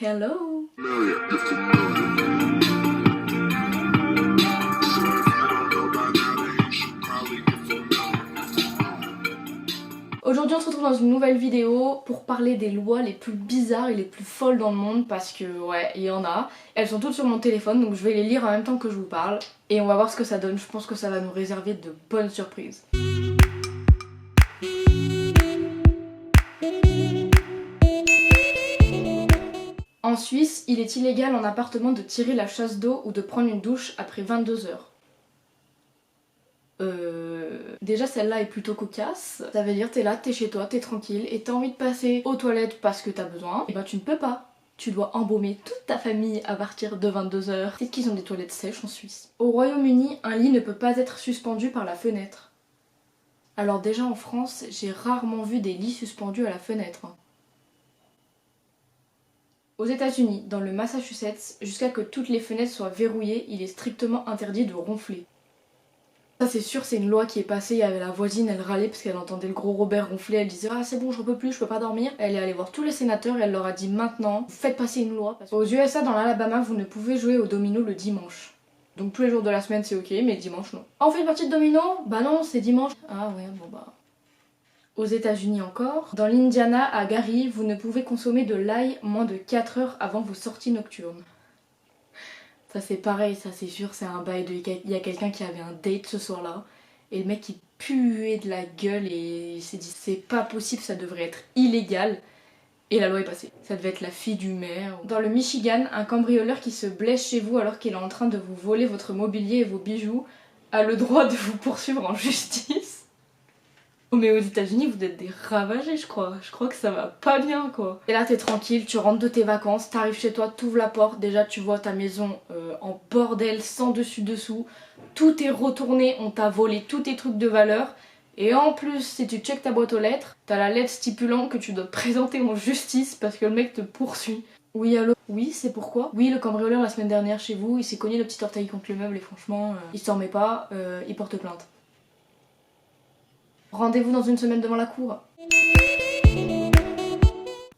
Hello! Aujourd'hui on se retrouve dans une nouvelle vidéo pour parler des lois les plus bizarres et les plus folles dans le monde parce que ouais, il y en a. Elles sont toutes sur mon téléphone donc je vais les lire en même temps que je vous parle et on va voir ce que ça donne. Je pense que ça va nous réserver de bonnes surprises. En Suisse, il est illégal en appartement de tirer la chasse d'eau ou de prendre une douche après 22 heures. Déjà celle-là est plutôt cocasse. Ça veut dire t'es là, t'es chez toi, t'es tranquille et t'as envie de passer aux toilettes parce que t'as besoin. Et bah tu ne peux pas. Tu dois embaumer toute ta famille à partir de 22 heures. C'est qu'ils ont des toilettes sèches en Suisse. Au Royaume-Uni, un lit ne peut pas être suspendu par la fenêtre. Alors déjà en France, j'ai rarement vu des lits suspendus à la fenêtre. Aux États-Unis, dans le Massachusetts, jusqu'à que toutes les fenêtres soient verrouillées, il est strictement interdit de ronfler. Ça c'est sûr, c'est une loi qui est passée, il y avait la voisine, elle râlait parce qu'elle entendait le gros Robert ronfler, elle disait ah c'est bon je peux plus, je peux pas dormir. Elle est allée voir tous les sénateurs et elle leur a dit maintenant, vous faites passer une loi. Aux USA, dans l'Alabama, vous ne pouvez jouer au domino le dimanche. Donc tous les jours de la semaine c'est ok, mais dimanche non. Ah on fait une partie de domino? Bah non, c'est dimanche. Ah ouais, bon bah... Aux États-Unis encore, dans l'Indiana, à Gary, vous ne pouvez consommer de l'ail moins de 4 heures avant vos sorties nocturnes. Ça c'est pareil, ça c'est sûr, c'est un bail de... Il y a quelqu'un qui avait un date ce soir-là, et le mec il puait de la gueule et il s'est dit c'est pas possible, ça devrait être illégal. Et la loi est passée. Ça devait être la fille du maire. Dans le Michigan, un cambrioleur qui se blesse chez vous alors qu'il est en train de vous voler votre mobilier et vos bijoux a le droit de vous poursuivre en justice. Oh mais aux États-Unis vous êtes des ravagés je crois que ça va pas bien quoi. Et là t'es tranquille, tu rentres de tes vacances, t'arrives chez toi, t'ouvres la porte, déjà tu vois ta maison en bordel sans dessus dessous, tout est retourné, on t'a volé tous tes trucs de valeur. Et en plus, si tu checkes ta boîte aux lettres, t'as la lettre stipulant que tu dois te présenter en justice parce que le mec te poursuit. Oui, allô? Oui, c'est pourquoi? Oui, le cambrioleur la semaine dernière chez vous, il s'est cogné le petit orteil contre le meuble et franchement, il s'en remet pas, il porte plainte. Rendez-vous dans une semaine devant la cour.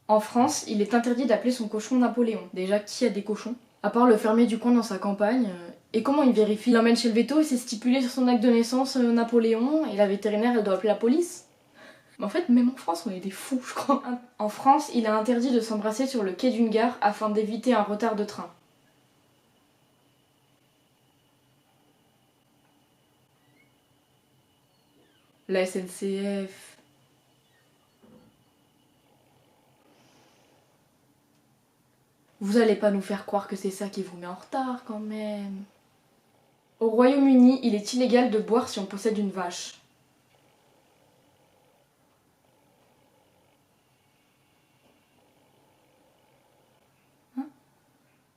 En France, il est interdit d'appeler son cochon Napoléon. Déjà, qui a des cochons? À part le fermier du coin dans sa campagne. Et comment il vérifie? Il l'emmène chez le veto et c'est stipulé sur son acte de naissance Napoléon et la vétérinaire elle doit appeler la police. Mais en fait, même en France, on est des fous, je crois. En France, il est interdit de s'embrasser sur le quai d'une gare afin d'éviter un retard de train. La SNCF. Vous allez pas nous faire croire que c'est ça qui vous met en retard quand même. Au Royaume-Uni, il est illégal de boire si on possède une vache.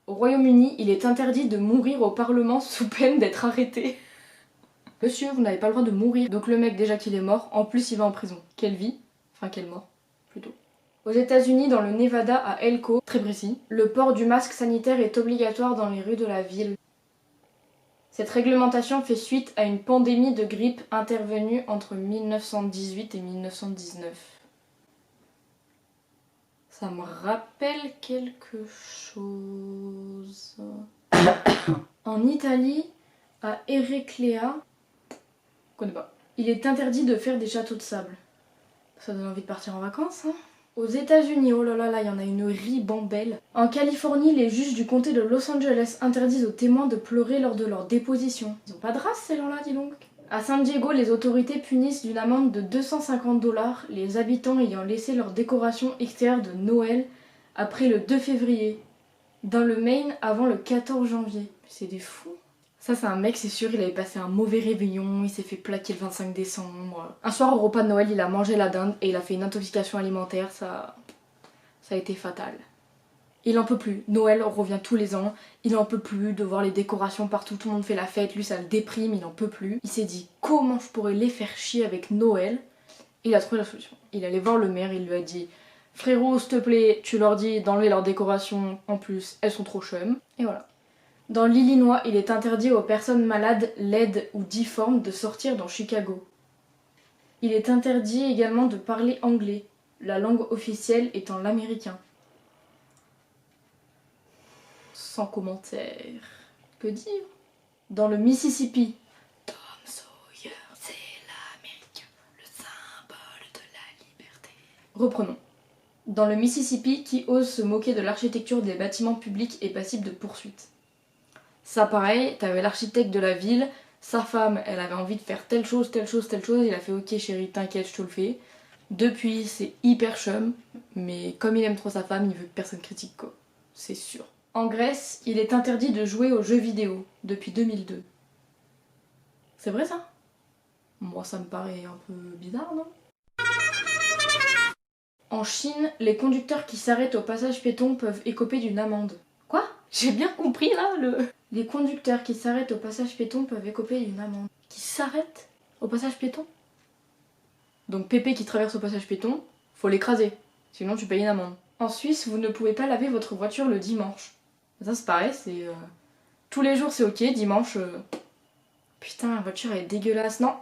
Au Royaume-Uni, il est interdit de mourir au Parlement sous peine d'être arrêté. Monsieur, vous n'avez pas le droit de mourir. Donc le mec, déjà qu'il est mort, en plus il va en prison. Quelle vie? Enfin, quelle mort, plutôt. Aux États-Unis, dans le Nevada, à Elko, très précis, le port du masque sanitaire est obligatoire dans les rues de la ville. Cette réglementation fait suite à une pandémie de grippe intervenue entre 1918 et 1919. Ça me rappelle quelque chose. En Italie, à Erechléa, je connais pas. Il est interdit de faire des châteaux de sable. Ça donne envie de partir en vacances, hein? Aux États-Unis, oh là là, là, il y en a une ribambelle. En Californie, les juges du comté de Los Angeles interdisent aux témoins de pleurer lors de leur déposition. Ils ont pas de race, ces gens-là, dis donc. À San Diego, les autorités punissent d'une amende de 250 $ les habitants ayant laissé leur décoration extérieure de Noël après le 2 février. Dans le Maine, avant le 14 janvier. C'est des fous. Ça c'est un mec, c'est sûr, il avait passé un mauvais réveillon, il s'est fait plaquer le 25 décembre. Un soir au repas de Noël, il a mangé la dinde et il a fait une intoxication alimentaire, ça a été fatal. Il en peut plus, Noël revient tous les ans, il en peut plus de voir les décorations partout, tout le monde fait la fête, lui ça le déprime, il en peut plus. Il s'est dit comment je pourrais les faire chier avec Noël. Il a trouvé la solution. Il allait voir le maire, il lui a dit frérot s'il te plaît, tu leur dis d'enlever leurs décorations, en plus elles sont trop chum. Et voilà. Dans l'Illinois, il est interdit aux personnes malades, laides ou difformes de sortir dans Chicago. Il est interdit également de parler anglais, la langue officielle étant l'américain. sans commentaire. Que dire? Dans le Mississippi, Tom Sawyer, c'est l'Amérique, le symbole de la liberté. Reprenons. Dans le Mississippi, qui ose se moquer de l'architecture des bâtiments publics est passible de poursuite. Ça pareil, t'avais l'architecte de la ville, sa femme, elle avait envie de faire telle chose, telle chose, telle chose, il a fait ok chérie, t'inquiète, je te le fais. Depuis, c'est hyper chum, mais comme il aime trop sa femme, il veut que personne critique quoi, c'est sûr. En Grèce, il est interdit de jouer aux jeux vidéo depuis 2002. C'est vrai ça? Moi ça me paraît un peu bizarre, non? En Chine, les conducteurs qui s'arrêtent au passage piéton peuvent écoper d'une amende. Quoi? J'ai bien compris là le... Les conducteurs qui s'arrêtent au passage piéton peuvent écoper d'une amende. Qui s'arrêtent au passage piéton? Donc Pépé qui traverse au passage piéton, faut l'écraser, sinon tu payes une amende. En Suisse, vous ne pouvez pas laver votre voiture le dimanche. Ça c'est pareil, c'est... Tous les jours c'est ok, dimanche... Putain, la voiture elle est dégueulasse, non.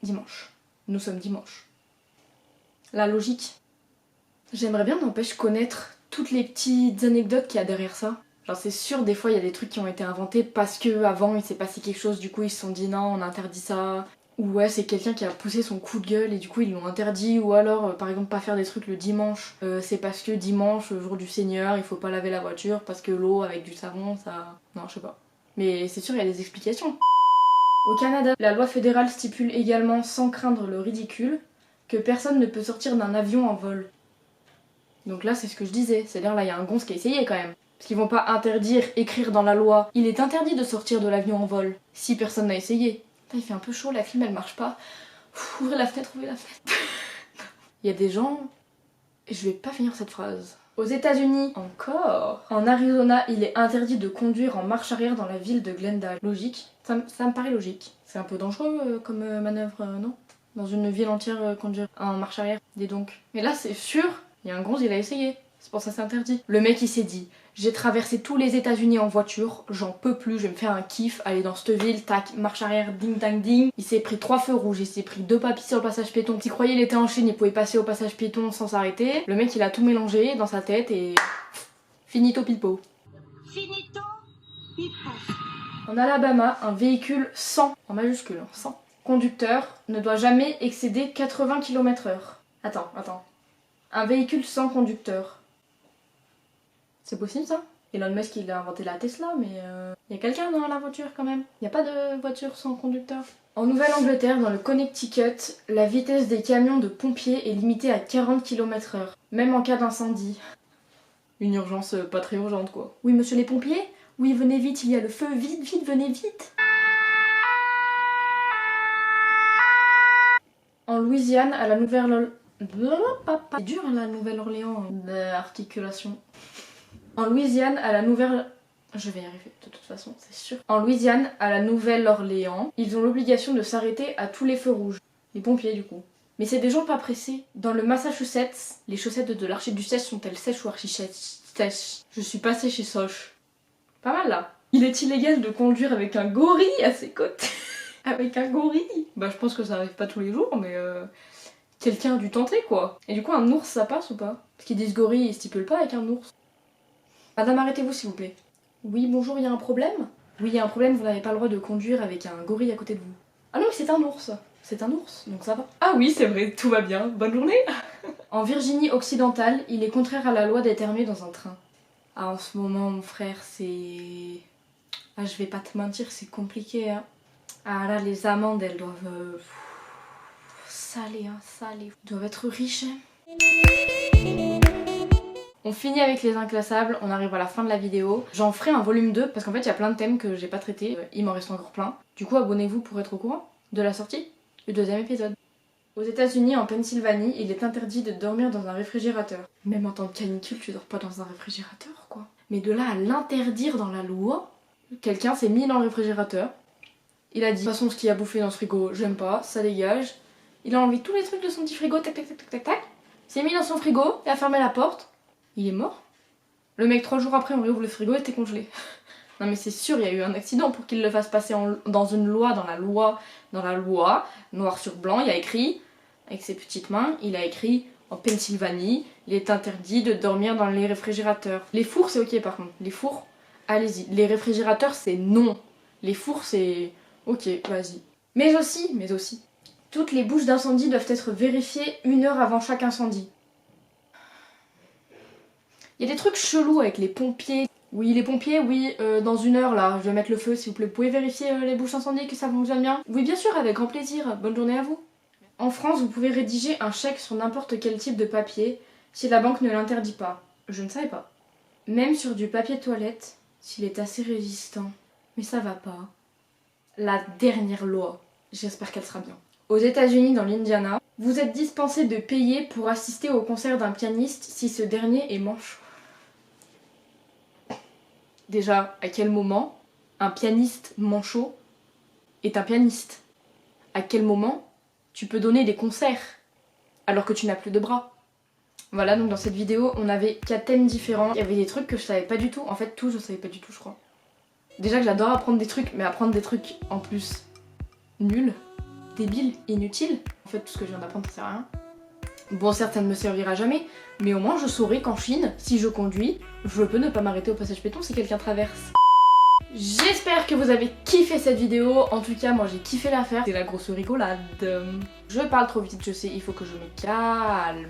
Dimanche. Nous sommes dimanche. La logique. J'aimerais bien, n'empêche, connaître toutes les petites anecdotes qu'il y a derrière ça. Genre c'est sûr, des fois il y a des trucs qui ont été inventés parce que avant il s'est passé quelque chose, du coup ils se sont dit non, on interdit ça. Ou ouais, c'est quelqu'un qui a poussé son coup de gueule et du coup ils l'ont interdit. Ou alors, par exemple, pas faire des trucs le dimanche. C'est parce que dimanche, jour du Seigneur, il faut pas laver la voiture parce que l'eau avec du savon, ça... Non, je sais pas. Mais c'est sûr, il y a des explications. Au Canada, la loi fédérale stipule également, sans craindre le ridicule, que personne ne peut sortir d'un avion en vol. Donc là, c'est ce que je disais. C'est-à-dire, là, il y a un gonze qui a essayé quand même. Parce qu'ils vont pas interdire, écrire dans la loi. Il est interdit de sortir de l'avion en vol. Si personne n'a essayé. Putain, il fait un peu chaud, la clim elle marche pas. Ouvrez la fenêtre, ouvrez la fenêtre. Il y a des gens... Je vais pas finir cette phrase. Aux États-Unis, encore. En Arizona, il est interdit de conduire en marche arrière dans la ville de Glendale. Logique. Ça me paraît logique. C'est un peu dangereux comme manœuvre, non? Dans une ville entière, conduire en marche arrière. Dis donc. Mais là, c'est sûr, il y a un gonze, il a essayé. C'est pour ça que c'est interdit. Le mec, il s'est dit, j'ai traversé tous les États-Unis en voiture, j'en peux plus, je vais me faire un kiff, aller dans cette ville, tac, marche arrière, ding dang ding. Il s'est pris 3 feux rouges, il s'est pris 2 papis sur le passage piéton. S'il croyait il était en Chine, il pouvait passer au passage piéton sans s'arrêter. Le mec, il a tout mélangé dans sa tête et... Finito pipo. Finito pipo. En Alabama, un véhicule sans, en majuscule, sans conducteur, ne doit jamais excéder 80 km/h. Attends. Un véhicule sans conducteur. C'est possible ça? Elon Musk il a inventé la Tesla, mais y a quelqu'un dans la voiture quand même. Y a pas de voiture sans conducteur. En Nouvelle-Angleterre, dans le Connecticut, la vitesse des camions de pompiers est limitée à 40 km/h, même en cas d'incendie. Une urgence pas très urgente quoi. Oui monsieur les pompiers? Oui venez vite, il y a le feu, vite, vite, venez vite. En Louisiane, à la Nouvelle-Orléans... C'est dur la Nouvelle-Orléans, articulation. En Louisiane, à la Nouvelle... Je vais y arriver, de toute façon, c'est sûr. En Louisiane, à la Nouvelle-Orléans, ils ont l'obligation de s'arrêter à tous les feux rouges. Les pompiers, du coup. Mais c'est des gens pas pressés. Dans le Massachusetts, les chaussettes de l'archiduchesse sont-elles sèches ou archi-sèches? Je suis passée chez Soch. Pas mal, là. Il est illégal de conduire avec un gorille à ses côtés. Avec un gorille? Bah, je pense que ça arrive pas tous les jours, mais... Quelqu'un a dû tenter, quoi. Et du coup, un ours, ça passe ou pas? Parce qu'ils disent gorille, ils stipulent pas avec un ours. Madame, arrêtez-vous s'il vous plaît. Oui, bonjour, il y a un problème? Oui, il y a un problème, vous n'avez pas le droit de conduire avec un gorille à côté de vous. Ah non, mais c'est un ours. C'est un ours, donc ça va. Ah oui, c'est vrai, tout va bien. Bonne journée. En Virginie occidentale, il est contraire à la loi d'éternuer dans un train. Ah, en ce moment, mon frère, c'est... Ah, je vais pas te mentir, c'est compliqué, hein. Ah là, les amendes, elles doivent... Salées, hein, salées. Ils doivent être riches, hein. On finit avec les inclassables, on arrive à la fin de la vidéo. J'en ferai un volume 2 parce qu'en fait il y a plein de thèmes que j'ai pas traités, il m'en reste encore plein. Du coup abonnez-vous pour être au courant de la sortie du 2e épisode. Aux États-Unis, en Pennsylvanie, il est interdit de dormir dans un réfrigérateur. Même en temps de canicule, tu dors pas dans un réfrigérateur quoi. Mais de là à l'interdire dans la loi, quelqu'un s'est mis dans le réfrigérateur. Il a dit, de toute façon ce qu'il y a bouffé dans ce frigo, j'aime pas, ça dégage. Il a enlevé tous les trucs de son petit frigo, tac tac tac tac tac tac. S'est mis dans son frigo et a fermé la porte. Il est mort. Le mec 3 jours après on réouvre le frigo et était congelé. Non mais c'est sûr il y a eu un accident pour qu'il le fasse passer dans une loi, dans la loi, noir sur blanc, il y a écrit, avec ses petites mains, il a écrit en Pennsylvanie, il est interdit de dormir dans les réfrigérateurs. Les fours c'est ok par contre, les fours allez-y. Les réfrigérateurs, c'est non. Les fours, c'est ok, vas-y. Mais aussi, toutes les bouches d'incendie doivent être vérifiées 1 heure avant chaque incendie. Il y a des trucs chelous avec les pompiers. Oui, les pompiers, oui, dans 1 heure là, je vais mettre le feu s'il vous plaît. Vous pouvez vérifier les bouches incendiées que ça fonctionne bien? Oui, bien sûr, avec grand plaisir. Bonne journée à vous. En France, vous pouvez rédiger un chèque sur n'importe quel type de papier si la banque ne l'interdit pas. Je ne savais pas. Même sur du papier toilette, s'il est assez résistant. Mais ça va pas. La dernière loi, j'espère qu'elle sera bien. Aux États-Unis, dans l'Indiana, vous êtes dispensé de payer pour assister au concert d'un pianiste si ce dernier est manchot. Déjà, à quel moment un pianiste manchot est un pianiste? À quel moment tu peux donner des concerts alors que tu n'as plus de bras? Voilà, donc dans cette vidéo, on avait 4 thèmes différents. Il y avait des trucs que je savais pas du tout. En fait, tout, je savais pas du tout, je crois. Déjà que j'adore apprendre des trucs, mais apprendre des trucs en plus nuls, débiles, inutiles. En fait, tout ce que je viens d'apprendre, ça sert à rien. Bon, certes, ça ne me servira jamais, mais au moins je saurai qu'en Chine, si je conduis, je peux ne pas m'arrêter au passage piéton si quelqu'un traverse. J'espère que vous avez kiffé cette vidéo. En tout cas, moi j'ai kiffé la faire. C'est la grosse rigolade. Je parle trop vite, je sais, il faut que je me calme.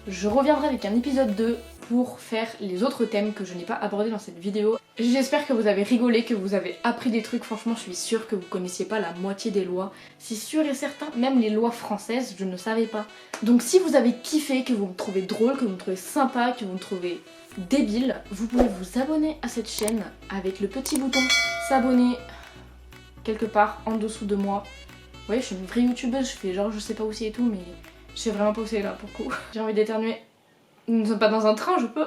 Je reviendrai avec un épisode 2 pour faire les autres thèmes que je n'ai pas abordés dans cette vidéo. J'espère que vous avez rigolé, que vous avez appris des trucs. Franchement, je suis sûre que vous connaissiez pas la moitié des lois. C'est sûr et certain, même les lois françaises, je ne savais pas. Donc si vous avez kiffé, que vous me trouvez drôle, que vous me trouvez sympa, que vous me trouvez débile, vous pouvez vous abonner à cette chaîne avec le petit bouton s'abonner quelque part en dessous de moi. Vous voyez, je suis une vraie youtubeuse, je fais genre je sais pas où c'est et tout, mais je sais vraiment pas où c'est là pour le coup. J'ai envie d'éternuer. Nous ne sommes pas dans un train, je peux.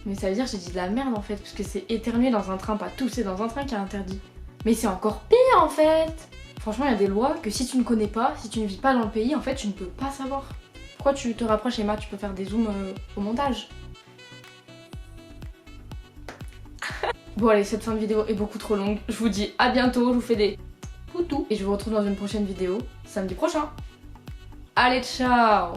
Mais ça veut dire que j'ai dit de la merde en fait, parce que c'est éternuer dans un train, pas tousser dans un train qui est interdit. Mais c'est encore pire en fait. Franchement, il y a des lois que si tu ne connais pas, si tu ne vis pas dans le pays, en fait tu ne peux pas savoir. Pourquoi tu te rapproches, Emma? Tu peux faire des zooms au montage. Bon allez, cette fin de vidéo est beaucoup trop longue. Je vous dis à bientôt, je vous fais des poutous. Et je vous retrouve dans une prochaine vidéo, samedi prochain. Allez, ciao!